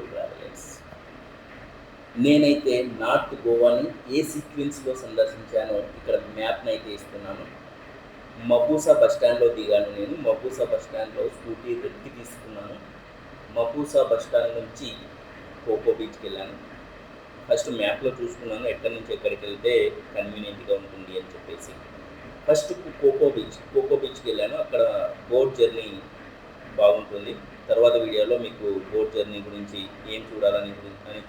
Travellers. నేనైతే north గోవాని ఏ సీక్వెన్స్‌లో సందర్శించానో ఇక్కడ మ్యాప్‌నైతే ఇస్తున్నాను. మపూసా బస్ స్టాండ్‌లో దిగాను నేను. మపూసా బస్ స్టాండ్‌లో స్కూటీ రెంట్‌కి తీసుకున్నాను. మపూసా బస్ స్టాండ్ నుంచి కోకో బీచ్‌కెళ్ళాను. ఫస్ట్ మ్యాప్‌లో చూసుకున్నాను ఎక్కడి నుంచి ఎక్కడికెళ్తే కన్వీనియంట్‌గా ఉంటుంది అని చెప్పేసి. ఫస్ట్ కోకో బీచ్‌కెళ్ళాను. అక్కడ బోట్ జర్నీ బాగుంటుంది. తర్వాత వీడియోలో మీకు బోట్ జర్నీ గురించి ఏం చూడాలని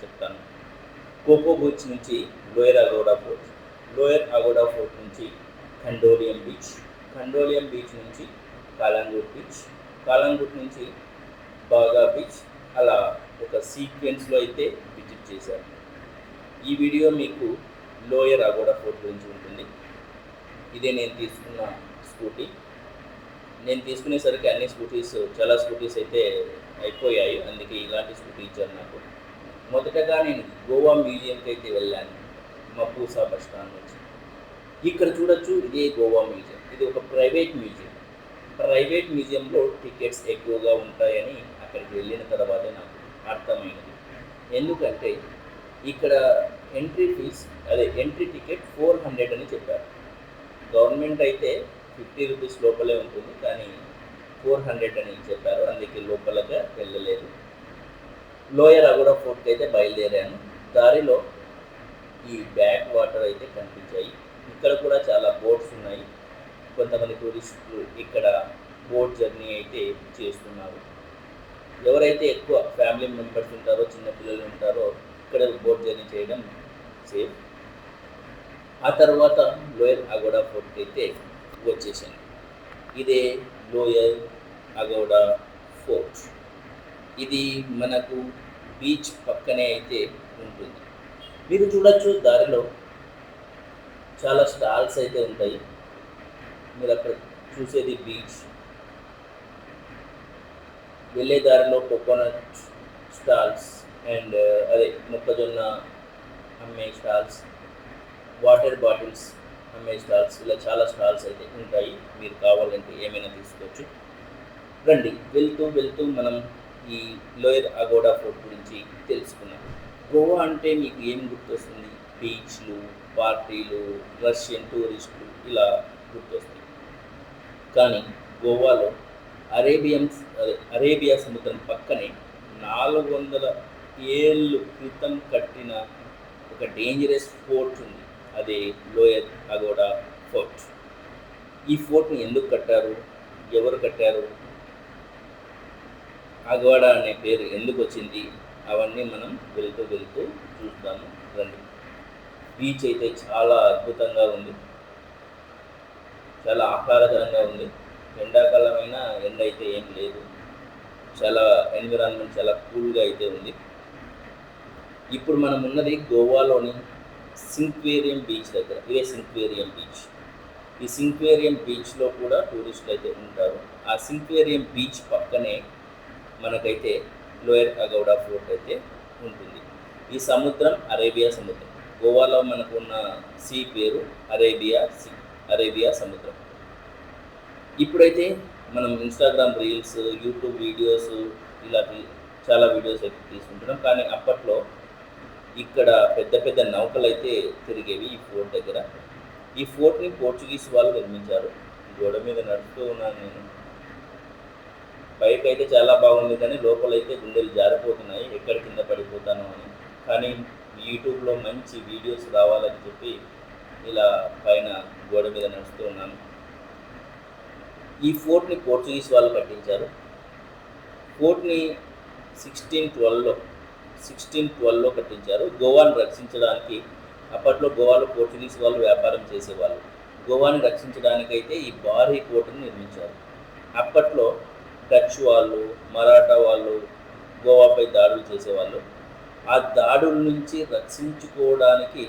చెప్తాను. కోకో బీచ్ నుంచి లోయర్ అగోడా ఫోర్ట్ నుంచి ఖండోలియం బీచ్ నుంచి కాలంగూట్ నుంచి బాగా బీచ్, అలా ఒక సీక్వెన్స్లో అయితే విజిట్ చేశాను. ఈ వీడియో మీకు లోయర్ అగోడా ఫోర్ట్ గురించి ఉంటుంది. ఇదే నేను తీసుకున్న స్కూటీ. నేను తీసుకునేసరికి చాలా స్కూటీస్ అయితే అయిపోయాయి, అందుకే ఇలాంటి స్కూటీ ఇచ్చారు నాకు. మొదటగా నేను గోవా మ్యూజియంకి అయితే వెళ్ళాను, మపూసా బస్ స్టాండ్ నుంచి. ఇక్కడ చూడొచ్చు, ఇదే గోవా మ్యూజియం. ఇది ఒక ప్రైవేట్ మ్యూజియంలో టికెట్స్ ఎక్కువగా ఉంటాయని అక్కడికి వెళ్ళిన తర్వాతే నాకు అర్థమైనది. ఎందుకంటే ఇక్కడ ఎంట్రీ టికెట్ 400 అని చెప్పారు. గవర్నమెంట్ అయితే 50 రూపీస్ లోపలే ఉంటుంది, కానీ 400 అని చెప్పారు, అందుకే లోపలగా వెళ్ళలేదు. లోయర్ అగోడా ఫోర్ట్కి అయితే బయలుదేరాను. దారిలో ఈ బ్యాక్ వాటర్ అయితే కనిపించాయి. ఇక్కడ కూడా చాలా బోట్స్ ఉన్నాయి. కొంతమంది టూరిస్టులు ఇక్కడ బోట్ జర్నీ అయితే చేస్తున్నారు. ఎవరైతే ఎక్కువ ఫ్యామిలీ మెంబర్స్ ఉంటారో, చిన్నపిల్లలు ఉంటారో, ఇక్కడ బోట్ జర్నీ చేయడం సేఫ్. ఆ తర్వాత లోయర్ అగోడా ఫోర్ట్కి అయితే వచ్చేసాను. ఇదే లోయర్ అగోడా ఫోర్ట్. ఇది మనకు బీచ్ పక్కనే అయితే ఉంటుంది. మీరు చూడొచ్చు, దారిలో చాలా స్టాల్స్ అయితే ఉంటాయి. మీరు అక్కడ చూసేది బీచ్. వెళ్ళే దారిలో కోకోనట్ స్టాల్స్ అండ్ మొక్కజొన్న అమ్మే స్టాల్స్, వాటర్ బాటిల్స్ అమ్మే స్టాల్స్, ఇలా చాలా స్టాల్స్ అయితే ఉంటాయి. మీరు కావాలంటే ఏమైనా తీసుకోవచ్చు. రండి, వెళ్తూ మనం ఈ లోయర్ అగోడా ఫోర్ట్ గురించి తెలుసుకున్నాం. గోవా అంటే మీకు ఏం గుర్తొస్తుంది? బీచ్లు, పార్టీలు, రష్యన్ టూరిస్టులు, ఇలా గుర్తొస్తాయి. కానీ గోవాలో అరేబియా సముద్రం పక్కనే 400 ఏళ్ళు క్రితం కట్టిన ఒక డేంజరస్ ఫోర్ట్ ఉంది. అదే లోయర్ అగోడా ఫోర్ట్. ఈ ఫోర్ట్ని ఎందుకు కట్టారు? ఎవరు కట్టారు? అగోడా అనే పేరు ఎందుకు వచ్చింది? అవన్నీ మనం వెళ్తూ చూద్దాము. రండి. బీచ్ అయితే చాలా అద్భుతంగా ఉంది, చాలా ఆహ్లాదకరంగా ఉంది. ఎండాకాలమైన ఎండ అయితే ఏం లేదు. చాలా ఎన్విరాన్మెంట్ చాలా కూల్గా అయితే ఉంది. ఇప్పుడు మనం ఉన్నది గోవాలోని సింక్వేరియం బీచ్ దగ్గర. ఇదే సింక్వేరియం బీచ్. ఈ సింక్వేరియం బీచ్లో కూడా టూరిస్టులు అయితే ఉంటారు. ఆ సింక్వేరియం బీచ్ పక్కనే మనకైతే లోయర్ అగోడా ఫోర్ట్ అయితే ఉంటుంది. ఈ సముద్రం అరేబియా సముద్రం. గోవాలో మనకు ఉన్న సీ పేరు అరేబియా సముద్రం. ఇప్పుడైతే మనం ఇన్స్టాగ్రామ్ రీల్స్, యూట్యూబ్ వీడియోస్, ఇలాంటి చాలా వీడియోస్ అయితే తీసుకుంటున్నాం. కానీ అప్పట్లో ఇక్కడ పెద్ద నౌకలు అయితే తిరిగేవి ఈ ఫోర్ట్ దగ్గర. ఈ ఫోర్ట్ని పోర్చుగీస్ వాళ్ళు నిర్మించారు. గోడ మీద నడుస్తూ ఉన్నాను నేను. బయట అయితే చాలా బాగుంది, కానీ లోపలైతే గుండెలు జారిపోతున్నాయి, ఎక్కడ కింద పడిపోతాను అని. కానీ యూట్యూబ్లో మంచి వీడియోస్ రావాలని చెప్పి ఇలా పైన గోడ మీద నడుస్తూ ఉన్నాను. ఈ ఫోర్ట్ని పోర్చుగీస్ వాళ్ళు కట్టించారు. ఫోర్ట్ని 1612లో కట్టించారు. గోవాను రక్షించడానికి. అప్పట్లో గోవాలో పోర్చుగీస్ వాళ్ళు వ్యాపారం చేసేవాళ్ళు. గోవాని రక్షించడానికైతే ఈ భారీ కోటను నిర్మించారు. అప్పట్లో డచ్ వాళ్ళు, మరాఠా వాళ్ళు గోవాపై దాడులు చేసేవాళ్ళు. ఆ దాడుల నుంచి రక్షించుకోవడానికి,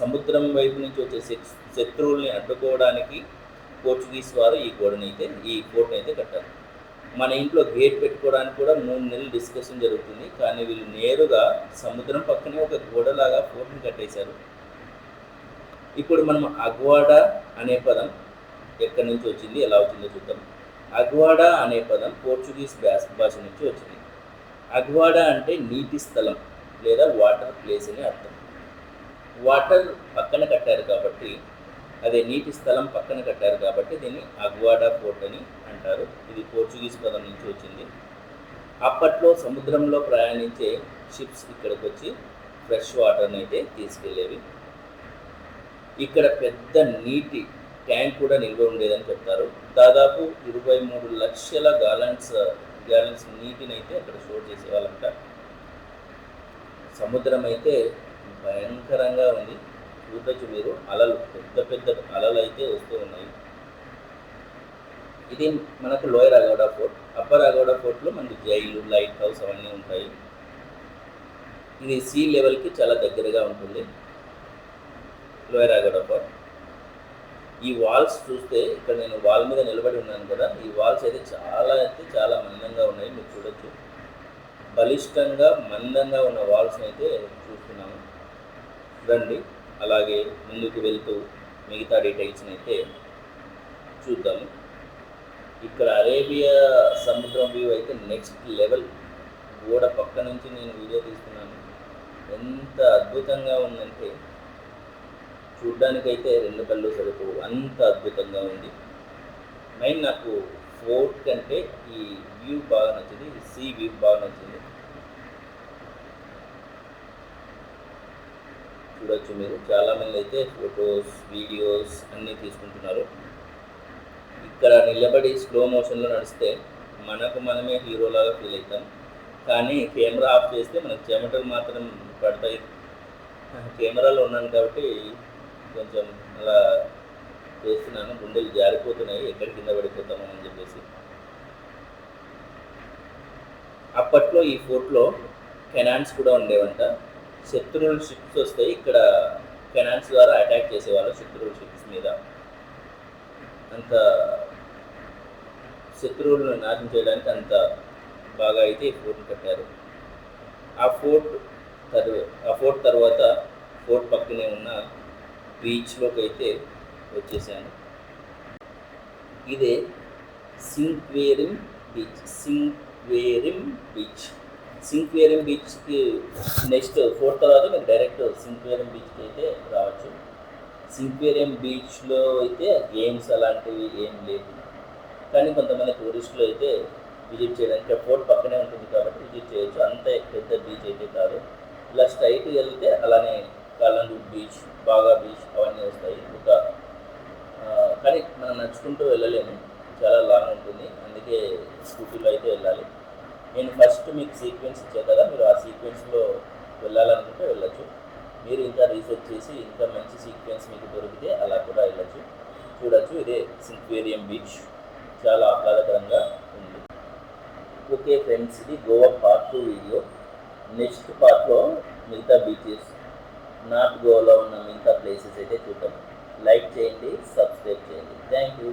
సముద్రం వైపు నుంచి వచ్చే శత్రువుల్ని అడ్డుకోవడానికి పోర్చుగీస్ వారు ఈ కోటను అయితే కట్టారు. మన ఇంట్లో గేట్ పెట్టుకోవడానికి కూడా 3 నెలలు డిస్కషన్ జరుగుతుంది, కానీ వీళ్ళు నేరుగా సముద్రం పక్కనే ఒక గోడలాగా ఫోర్ట్ని కట్టేశారు. ఇప్పుడు మనం అగ్వాడా అనే పదం ఎక్కడి నుంచి వచ్చింది, ఎలా వచ్చిందో చూద్దాం. అగ్వాడా అనే పదం పోర్చుగీస్ భాష నుంచి వచ్చింది. అగ్వాడా అంటే నీటి స్థలం లేదా వాటర్ ప్లేస్ అని అర్థం. వాటర్ పక్కన కట్టారు కాబట్టి, అదే నీటి స్థలం పక్కన కట్టారు కాబట్టి దీన్ని అగ్వాడా ఫోర్ట్ అని అంటారు. ఇది పోర్చుగీస్ పదం నుంచి వచ్చింది. అప్పట్లో సముద్రంలో ప్రయాణించే షిప్స్ ఇక్కడికి వచ్చి ఫ్రెష్ వాటర్ని అయితే తీసుకెళ్ళేవి. ఇక్కడ పెద్ద నీటి ట్యాంక్ కూడా నిల్వ ఉండేదని చెప్తారు. దాదాపు 23 లక్షల గ్యాలన్స్ నీటిని అయితే అక్కడ స్టోర్ చేసేవాళ్ళంట. సముద్రం అయితే భయంకరంగా ఉంది. చూడొచ్చు మీరు, అలలు, పెద్ద పెద్ద అలలు అయితే వస్తూ ఉన్నాయి. ఇది మనకు లోయర్ అగౌడా ఫోర్ట్. అప్పర్ అగౌడా ఫోర్ట్లో మనకి జైలు, లైట్ హౌస్ అవన్నీ ఉంటాయి. ఇది సీ లెవెల్కి చాలా దగ్గరగా ఉంటుంది లోయర్ అగౌడా ఫోర్ట్. ఈ వాల్స్ చూస్తే, ఇక్కడ నేను వాల్ మీద నిలబడి ఉన్నాను కదా, ఈ వాల్స్ అయితే చాలా మందంగా ఉన్నాయి. మీరు చూడొచ్చు, బలిష్టంగా మందంగా ఉన్న వాల్స్ని అయితే చూస్తున్నాము. రండి అలాగే ముందుకు వెళ్తూ మిగతా డీటెయిల్స్ని అయితే చూద్దాము. ఇక్కడ అరేబియా సముద్రం వ్యూ అయితే నెక్స్ట్ లెవెల్. గోడ పక్క నుంచి నేను వీడియో తీసుకున్నాను. ఎంత అద్భుతంగా ఉందంటే చూడ్డానికైతే 2 కళ్ళు సరిపోవు, అంత అద్భుతంగా ఉంది. మెయిన్ నాకు ఫోర్ట్ కంటే ఈ వ్యూ బాగా నచ్చింది, సీ వ్యూ బాగా నచ్చింది. చూడొచ్చు మీరు, చాలామంది అయితే ఫొటోస్, వీడియోస్ అన్నీ తీసుకుంటున్నారు. ఇక్కడ నిలబడి స్లో మోషన్లో నడిస్తే మనకు మనమే హీరోలాగా ఫీల్ అవుతాం. కానీ కెమెరా ఆఫ్ చేస్తే మనకు చెమటలు మాత్రం పడతాయి. కెమెరాలో ఉన్నాను కాబట్టి కొంచెం అలా చేస్తున్నాను, గుండెలు జారిపోతున్నాయి, ఎక్కడ కింద పడిపోతామో అని చెప్పేసి. అప్పట్లో ఈ ఫోర్ట్లో కెనాన్స్ కూడా ఉండేవంట. శత్రువుల షిప్స్ వస్తాయి, ఇక్కడ కెనాన్స్ ద్వారా అటాక్ చేసేవాళ్ళు శత్రువుల షిప్స్ మీద. అంత శత్రువులను నాశనం చేయడానికి అంత బాగా అయితే ఈ ఫోర్ట్ కట్టారు. ఆ ఫోర్ట్ తర్వాత ఫోర్ట్ పక్కనే ఉన్న బీచ్లోకి అయితే వచ్చేసాను. ఇదే సింక్వేరిమ్ బీచ్కి నెక్స్ట్ ఫోర్ట్ తర్వాత మీరు డైరెక్ట్ సింక్వేరియం బీచ్కి అయితే రావచ్చు. సింక్వేరియం బీచ్లో అయితే గేమ్స్ అలాంటివి ఏం లేదు, కానీ కొంతమంది టూరిస్టులు అయితే విజిట్ చేయడానికి, ఫోర్ట్ పక్కనే ఉంటుంది కాబట్టి విజిట్ చేయొచ్చు. అంత పెద్ద బీచ్ అయితే కాదు. ఇలా స్ట్రైట్ వెళ్తే అలానే కాలందూర్ బీచ్, బాగా బీచ్ అవన్నీ వస్తాయి. కానీ మనం నడుచుకుంటూ వెళ్ళలేము, చాలా లాంగ్ ఉంటుంది, అందుకే స్కూటీలో అయితే వెళ్ళాలి. నేను ఫస్ట్ మీకు సీక్వెన్స్ ఇచ్చే కదా, మీరు ఆ సీక్వెన్స్లో వెళ్ళాలనుకుంటే వెళ్ళచ్చు. మీరు ఇంకా రీసెర్చ్ చేసి ఇంకా మంచి సీక్వెన్స్ మీకు దొరికితే అలా కూడా వెళ్ళచ్చు. చూడొచ్చు, ఇదే సింక్వేరియం బీచ్, చాలా ఆహ్లాదకరంగా ఉంది. ఓకే ఫ్రెండ్స్, ఇది గోవా పార్ట్ 2 వీడియో. నెక్స్ట్ పార్ట్లో మిగతా బీచెస్, నార్త్ గోవాలో ఉన్న మిగతా ప్లేసెస్ అయితే చూద్దాం. లైక్ చేయండి, సబ్స్క్రైబ్ చేయండి. Thank you.